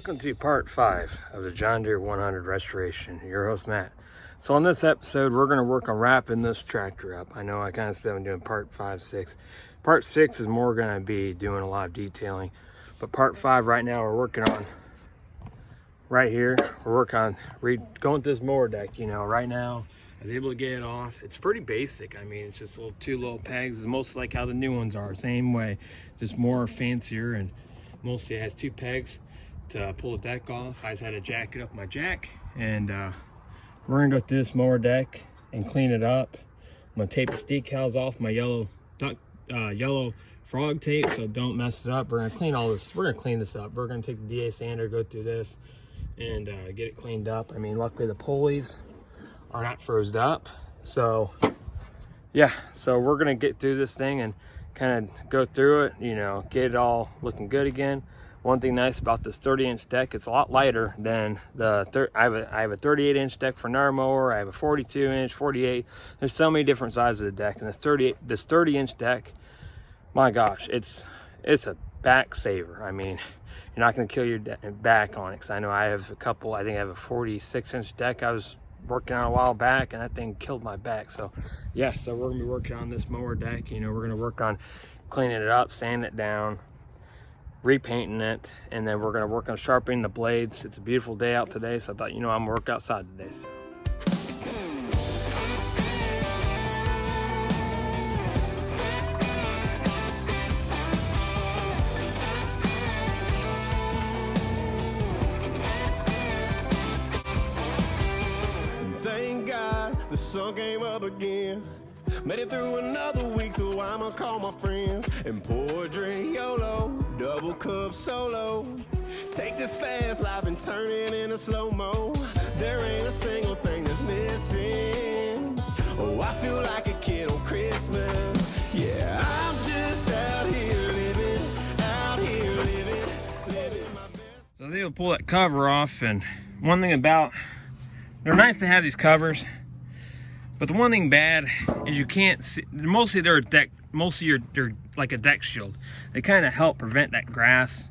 Welcome to part 5 of the John Deere 100 restoration. Your host Matt. So on this episode, we're going to work on wrapping this tractor up. I know I kind of said I'm doing part 5, 6. Part 6 is more going to be doing a lot of detailing. But part 5 right now we're working on right here. We're working on going to this mower deck. You know, right now I was able to get it off. It's pretty basic. I mean, it's just two little pegs. It's mostly like how the new ones are. Same way, just more fancier, and mostly it has 2 pegs to pull the deck off. I just had to jack it up my jack, and we're gonna go through this mower deck and clean it up. I'm gonna tape the decals off my yellow frog tape so don't mess it up. We're gonna clean all this. We're gonna clean this up. We're gonna take the DA sander, go through this, and get it cleaned up. I mean, luckily the pulleys are not froze up, so yeah. So we're gonna get through this thing and kind of go through it, you know, get it all looking good again. One thing nice about this 30-inch deck, it's a lot lighter than the I have a 38-inch deck for another mower. I have a 42-inch, 48. There's so many different sizes of the deck, and this 30-inch deck, my gosh, it's a back saver. I mean, you're not going to kill your back on it, because I know I have a couple. I think I have a 46-inch deck I was working on a while back, and that thing killed my back. So yeah, so we're gonna be working on this mower deck. You know, we're gonna work on cleaning it up, sanding it down, repainting it, and then we're gonna work on sharpening the blades. It's a beautiful day out today, so I thought, you know, I'm gonna work outside today. So the sun came up again. Made it through another week, so I'ma call my friends and pour a drink YOLO, double cup solo. Take this fast life and turn it into slow-mo. There ain't a single thing that's missing. Oh, I feel like a kid on Christmas. Yeah, I'm just out here living my best. I was able to pull that cover off, and one thing about, they're nice to have these covers, but the one thing bad is you can't see. Mostly they're a deck. Mostly they're like a deck shield. They kind of help prevent that grass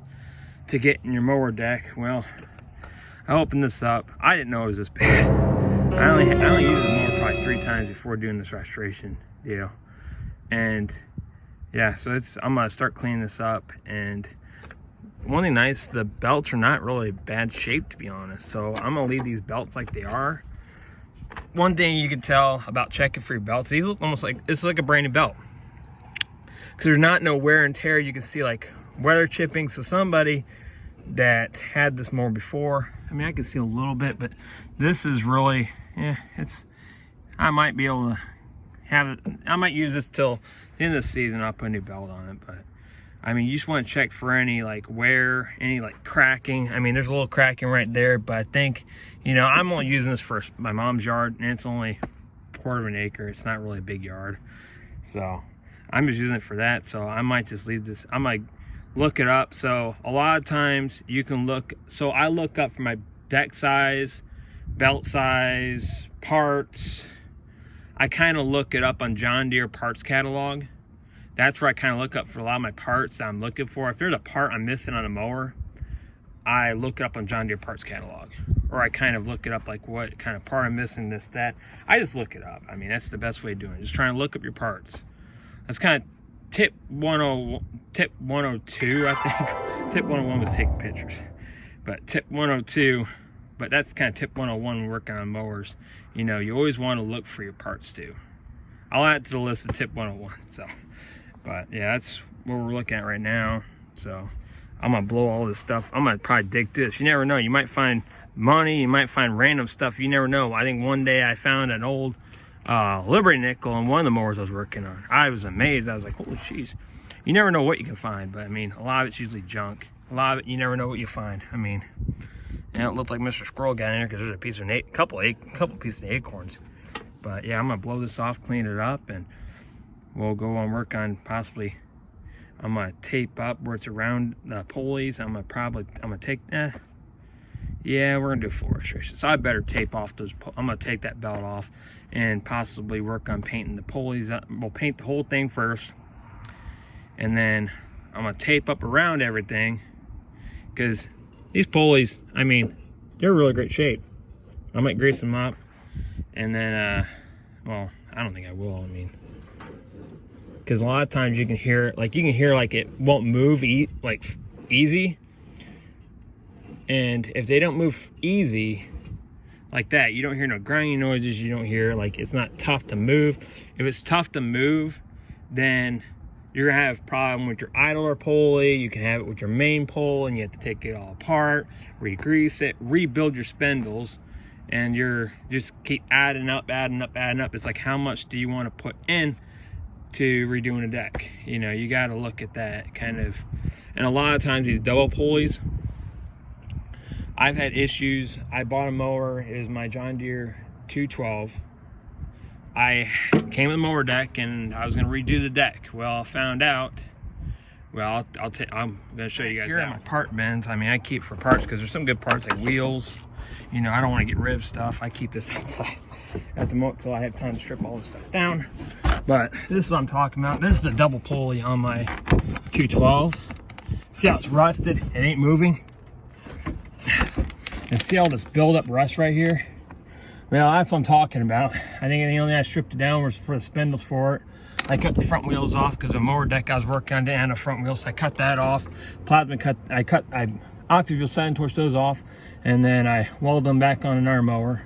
to get in your mower deck. Well, I opened this up. I didn't know it was this bad. I only used the mower probably 3 times before doing this restoration deal, and yeah, so I'm gonna start cleaning this up. And one thing nice, the belts are not really bad shape, to be honest. So I'm gonna leave these belts like they are. One thing you can tell about checking for your belts, these look almost like, it's like a brand new belt, because there's not no wear and tear. You can see like weather chipping. So somebody that had this mower before, I mean, I can see a little bit, but this is really, yeah, I might be able to have it. I might use this till the end of the season. I'll put a new belt on it, but I mean, you just want to check for any like wear, any like cracking. I mean, there's a little cracking right there, but I think, you know, I'm only using this for my mom's yard, and it's only a quarter of an acre. It's not really a big yard, so I'm just using it for that. So I might just leave this. I might look it up. So a lot of times you can look. So I look up for my deck size, belt size, parts. I kind of look it up on John Deere parts catalog. That's where I kind of look up for a lot of my parts that I'm looking for. If there's a part I'm missing on a mower, I look it up on John Deere parts catalog. Or I kind of look it up, like what kind of part I'm missing, this, that. I just look it up. I mean, that's the best way of doing it. Just trying to look up your parts. That's kind of tip 102, I think. Tip 101 was taking pictures. But tip 102, but that's kind of tip 101 when working on mowers. You know, you always want to look for your parts too. I'll add to the list of tip 101, so. But yeah, that's what we're looking at right now. So I'm gonna blow all this stuff. I'm gonna probably dig this. You never know. You might find money. You might find random stuff. You never know. I think one day I found an old Liberty nickel on one of the mowers I was working on. I was amazed. I was like, holy jeez. You never know what you can find. But I mean, a lot of it's usually junk. A lot of it, you never know what you find. I mean, and it looked like Mr. Squirrel got in there because there's a piece of couple pieces of acorns. But yeah, I'm gonna blow this off, clean it up, and we'll go on work on possibly, I'm gonna tape up where it's around the pulleys. I'm gonna take, yeah, we're gonna do full restoration. So I better tape off those, I'm gonna take that belt off and possibly work on painting the pulleys. We'll paint the whole thing first, and then I'm gonna tape up around everything, because these pulleys, I mean, they're really great shape. I might grease them up, and then, well, I don't think I will. I mean, because a lot of times you can hear, like it won't move easy. And if they don't move easy like that, you don't hear no grinding noises. You don't hear, like, it's not tough to move. If it's tough to move, then you're gonna have a problem with your idler pulley. You can have it with your main pull, and you have to take it all apart, re-grease it, rebuild your spindles, and you're just keep adding up. It's like, how much do you want to put in to redoing a deck? You know, you got to look at that kind of. And a lot of times these double pulleys, I've had issues. I bought a mower. It was my John Deere 212. I came with a mower deck, and I was going to redo the deck. Well, I found out. Well, I'm going to show you guys. Here are my part bins. I mean, I keep for parts because there's some good parts like wheels. You know, I don't want to get rid of stuff. I keep this outside at the moment till I have time to strip all this stuff down. But this is what I'm talking about. This is a double pulley on my 212. See how it's rusted? It ain't moving. And see all this build-up rust right here? Well, that's what I'm talking about. I think the only thing I stripped it down was for the spindles for it. I cut the front wheels off because the mower deck I was working on didn't have a front wheel, so I cut that off. I octavia side torched those off, and then I welded them back on another mower.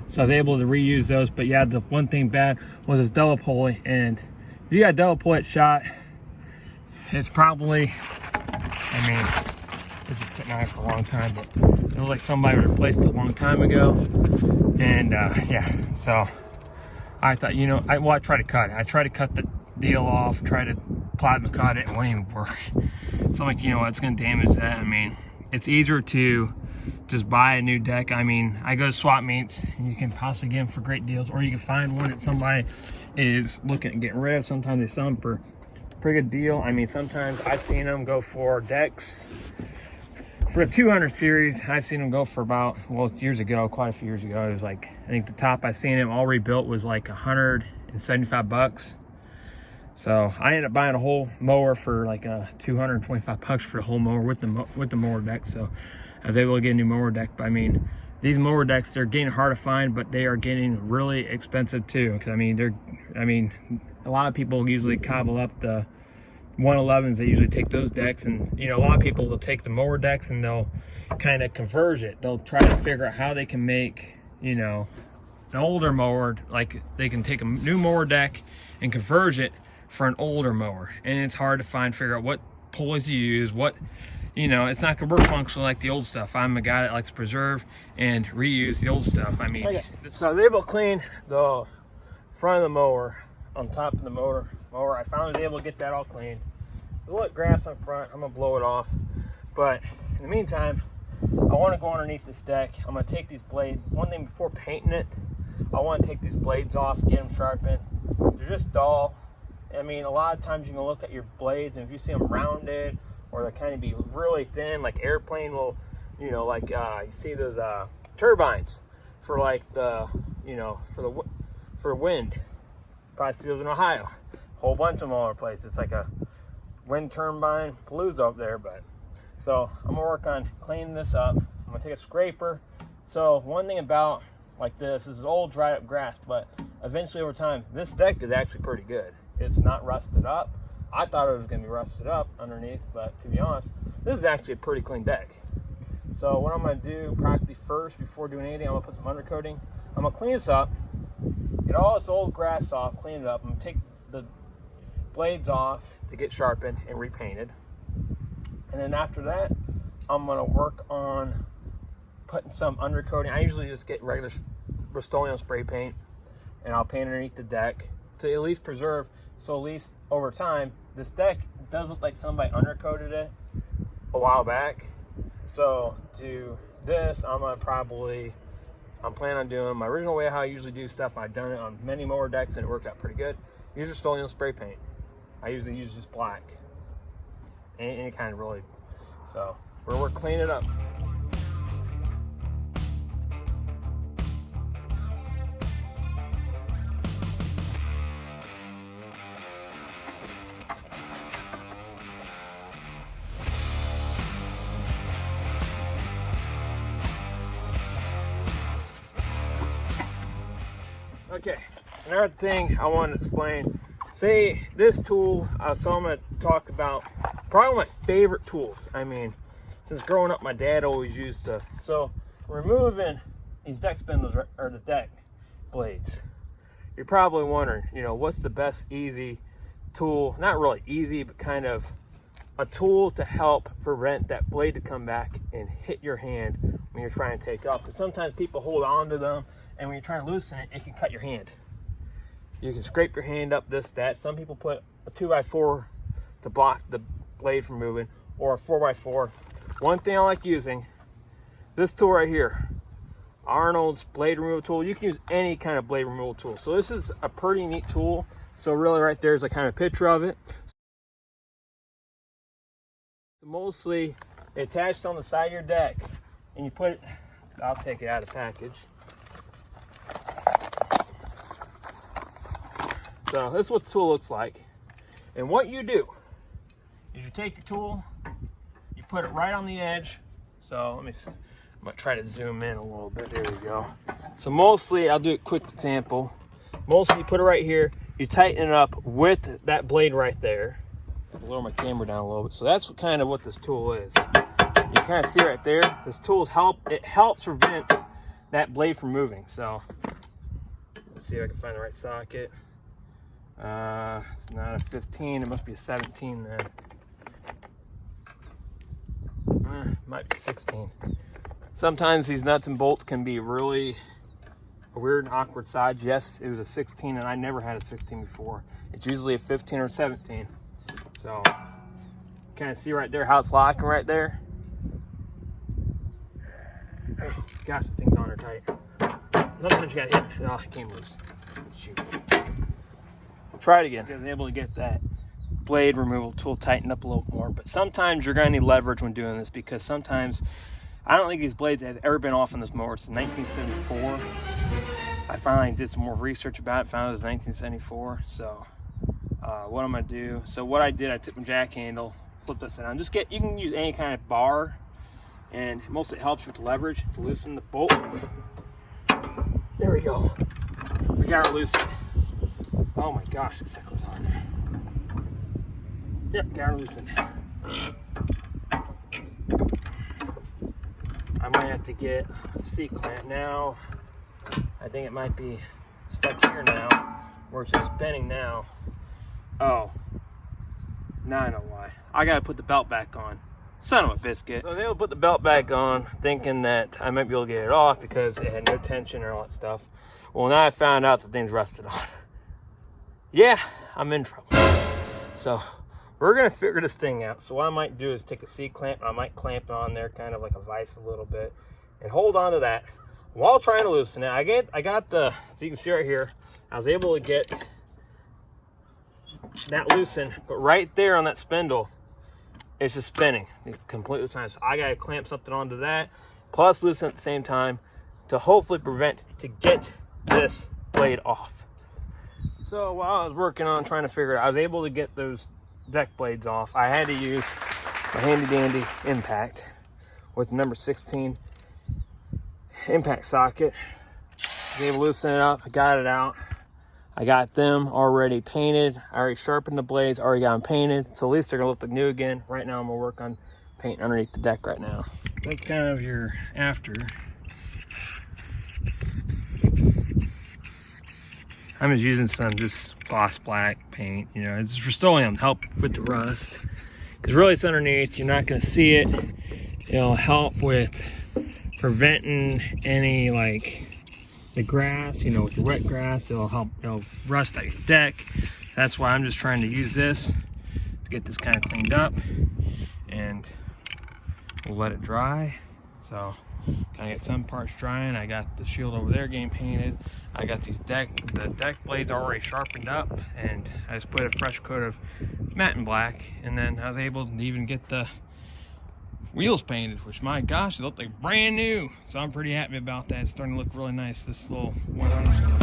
So I was able to reuse those. But yeah, the one thing bad was this double pulley, and if you got a double pulley shot, it's probably, I mean, this is sitting out for a long time, but it looks like somebody replaced it a long time ago. And yeah, so I thought, you know, I tried to cut it. I tried to cut the deal off, tried to plasma cut it, it wouldn't even work. So I'm like, you know what, it's gonna damage that. I mean, it's easier to just buy a new deck. I mean, I go to swap meets, and you can possibly get them for great deals, or you can find one that somebody is looking at getting rid of. Sometimes they sell them for a pretty good deal. I mean, sometimes I've seen them go for decks. For the 200 series, I've seen them go for about, well, years ago, quite a few years ago, it was like, I think the top I seen them all rebuilt was like $175. So I ended up buying a whole mower for like $225 for the whole mower with the mower deck. So I was able to get a new mower deck. But I mean, these mower decks, they're getting hard to find, but they are getting really expensive too. Because I mean, a lot of people usually cobble up the 111s. They usually take those decks, and you know, a lot of people will take the mower decks and they'll kind of converge it. They'll try to figure out how they can make, you know, an older mower, like they can take a new mower deck and converge it for an older mower. And it's hard to figure out what pulleys to use, what, you know, it's not gonna work functionally like the old stuff. I'm a guy that likes to preserve and reuse the old stuff. I mean, okay. So I was able to clean the front of the mower on top of the mower. I finally was able to get that all cleaned. A little grass on front, I'm gonna blow it off. But in the meantime, I want to go underneath this deck. I'm gonna take these blades. One thing before painting it, I want to take these blades off, get them sharpened. They're just dull. I mean, a lot of times you can look at your blades, and if you see them rounded or they kind of be really thin, like airplane will, you know, like you see those turbines for like the, you know, for wind. Probably see those in Ohio. Whole bunch of them all over the place. It's like a wind turbine palooza up there. But so I'm gonna work on cleaning this up. I'm gonna take a scraper. So one thing about like this is old dried up grass, but eventually over time, this deck is actually pretty good. It's not rusted up. I thought it was gonna be rusted up underneath, but to be honest, this is actually a pretty clean deck. So what I'm gonna do practically first, before doing anything, I'm gonna put some undercoating. I'm gonna clean this up, get all this old grass off, clean it up. I'm gonna take the blades off to get sharpened and repainted. And then after that, I'm gonna work on putting some undercoating. I usually just get regular Rust-Oleum spray paint, and I'll paint underneath the deck to at least preserve. So at least over time, this deck does look like somebody undercoated it a while back. So to this, I'm planning on doing my original way how I usually do stuff. I've done it on many mower decks and it worked out pretty good. Use Rust-Oleum spray paint. I usually use just black. Any kind of really. So we're cleaning it up. Okay, another thing I want to explain. Say this tool, so I'm going to talk about probably one of my favorite tools. I mean, since growing up, my dad always used to. So removing these deck spindles or the deck blades. You're probably wondering, you know, what's the best easy tool? Not really easy, but kind of a tool to help prevent that blade to come back and hit your hand when you're trying to take off. Because sometimes people hold on to them, and when you're trying to loosen it, it can cut your hand. You can scrape your hand up, this, that. Some people put a 2x4 to block the blade from moving, or a 4x4. One thing I like using, this tool right here, Arnold's blade removal tool. You can use any kind of blade removal tool. So this is a pretty neat tool. So really right there's a kind of picture of it. Mostly attached on the side of your deck, and you put it, I'll take it out of the package. So this is what the tool looks like. And what you do is you take your tool, you put it right on the edge. So I'm gonna try to zoom in a little bit. There we go. So mostly, I'll do a quick example. Mostly you put it right here, you tighten it up with that blade right there. I'll lower my camera down a little bit. So that's kind of what this tool is. You kind of see right there, this tool helps prevent that blade from moving. So let's see if I can find the right socket. It's not a 15, it must be a 17 then. Might be 16. Sometimes these nuts and bolts can be really a weird and awkward size. Yes, it was a 16, and I never had a 16 before. It's usually a 15 or 17. So, kind of see right there how it's locking right there. Oh, gosh, the thing's on there tight. Sometimes you gotta hit. Oh, it came loose. Shoot. Try it again. I was able to get that blade removal tool tightened up a little more, but sometimes you're going to need leverage when doing this, because sometimes I don't think these blades have ever been off on this mower since 1974. I finally did some more research about it, found it was 1974. So what I'm going to do, so what I did, I took my jack handle, flipped it down. Just you can use any kind of bar, and mostly it helps with the leverage to loosen the bolt. There we go. We got it loosened. Oh my gosh, this goes on there. Yep, got her loosened. I might have to get a C-clamp now. I think it might be stuck here now, where it's just spinning now. Oh, now I know why. I gotta put the belt back on. Son of a biscuit. So I was able to put the belt back on, thinking that I might be able to get it off because it had no tension or all that stuff. Well, now I found out the thing's rusted on. Yeah, I'm in trouble. So we're gonna figure this thing out. So what I might do is take a C-clamp, and I might clamp it on there kind of like a vise a little bit, and hold on to that while trying to loosen it. I got the, so you can see right here, I was able to get that loosened, but right there on that spindle, it's just spinning completely the time. So I gotta clamp something onto that, plus loosen at the same time to hopefully get this blade off. So while I was working on trying to figure it out, I was able to get those deck blades off. I had to use my handy dandy impact with number 16 impact socket. I was able to loosen it up, I got it out. I got them already painted. I already sharpened the blades, already got them painted. So at least they're gonna look like new again. Right now I'm gonna work on painting underneath the deck right now. That's kind of your after. I'm just using some just gloss black paint, you know, it's for Rust-Oleum to help with the rust. Because really it's underneath, you're not gonna see it. It'll help with preventing any, like, the grass, you know, with the wet grass. It'll help, rust out your deck. That's why I'm just trying to use this to get this kind of cleaned up, and we'll let it dry. So kind of get some parts drying. I got the shield over there getting painted. I got the deck blades already sharpened up, and I just put a fresh coat of matte black, and then I was able to even get the wheels painted, which, my gosh, they look like brand new. So I'm pretty happy about that. It's starting to look really nice, this little 100.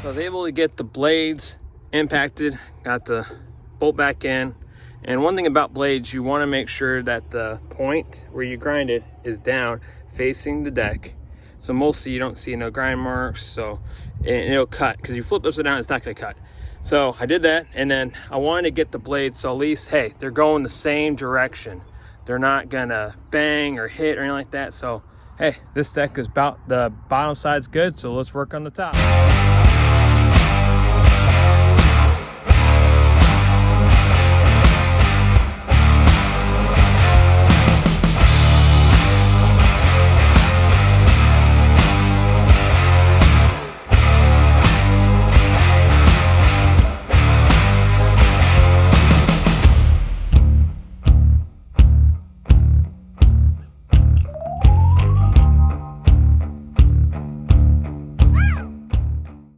So I was able to get the blades impacted, got the bolt back in. And one thing about blades, you want to make sure that the point where you grind it is down facing the deck. So mostly you don't see no grind marks, so it'll cut, because you flip upside down, it's not going to cut. So I did that, and then I wanted to get the blades so at least, hey, they're going the same direction. They're not gonna bang or hit or anything like that. So hey, this deck is about, the bottom side's good, so let's work on the top.